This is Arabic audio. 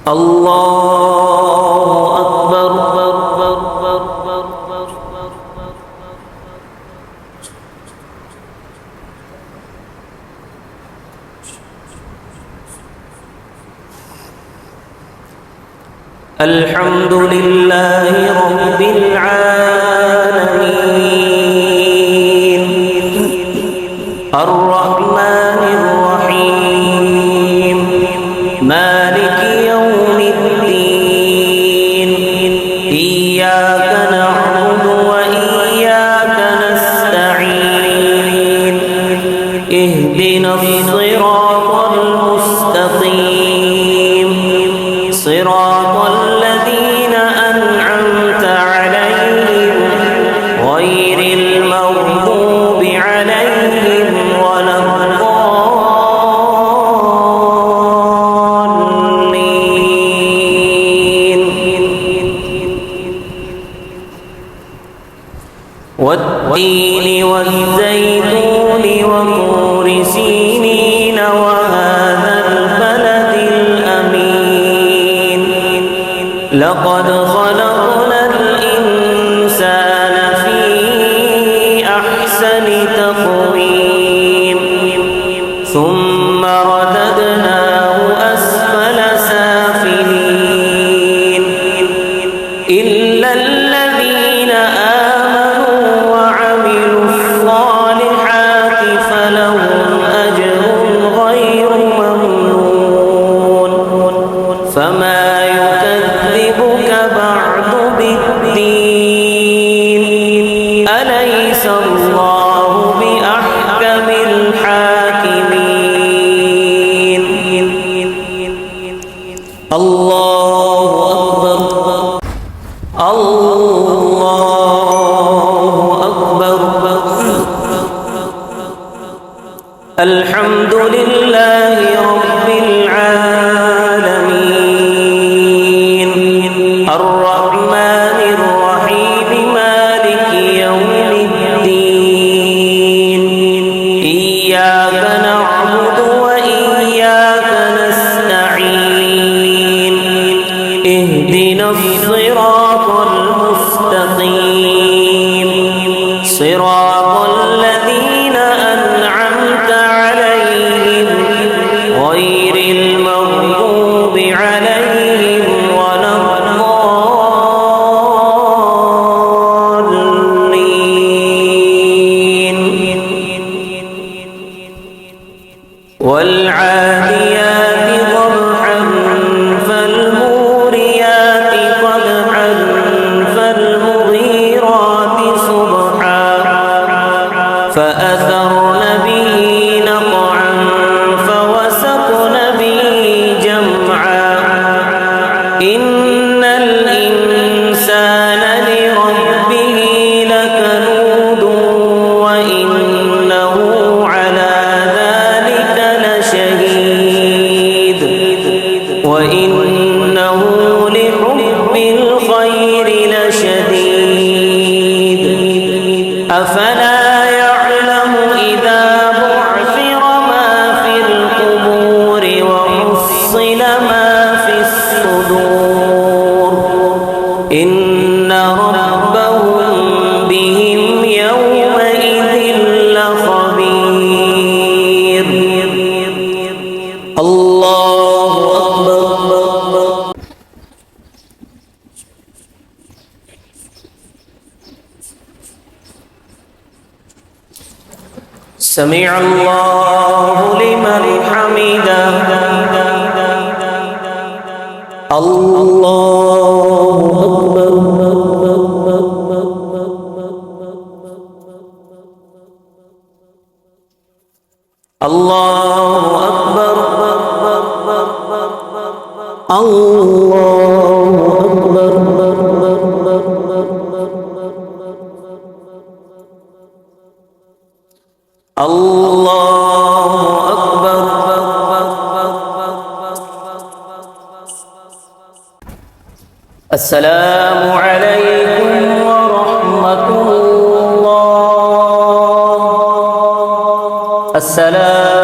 الله أكبر. الحمد لله رب العالمين الرحمن الرحيم مالك يوم الدين إياك نعبد وإياك نستعين اهدنا الصراط المستقيم صراط الذين أنعمت عليهم غير المغضوب عليهم ولا الضالين والتين والزيتون وطور سينين وهذا البلد الأمين لقد خلقنا الإنسان في أحسن تقويم ثم رددناه أسفل سافلين إلا الذين آمنوا وعملوا الصالحات فلهم أجر غير ممنون فما يكذبك بعد بالدين أليس الله بأحكم الحاكمين الله أكبر الله أكبر الحمد لله رب العالمين الرحمن الرحيم مالك يوم الدين إياك نعبد وإياك نستعين اهدنا الصراط المستقيم صراط الذين أنعمت عليهم غير المغضوب عليهم ولا الضالين والعاديات ضبحا فالموريات قدحا فالمغيرات صبحا فأثرن به نقعا فوسطن به جمعا إن الإنسان لربه لكنود وإنه على ذلك لشهيد وإنه لحب الخير لشديد أفلا يعلم إذا بعثر ما في القبور وحصل ما في الصدور إن ربهم بهم يومئذ لخبير الله أكبر سمع الله لمن حمده الله أكبر الله أكبر الله أكبر الله أكبر السلام عليكم ورحمة الله السلام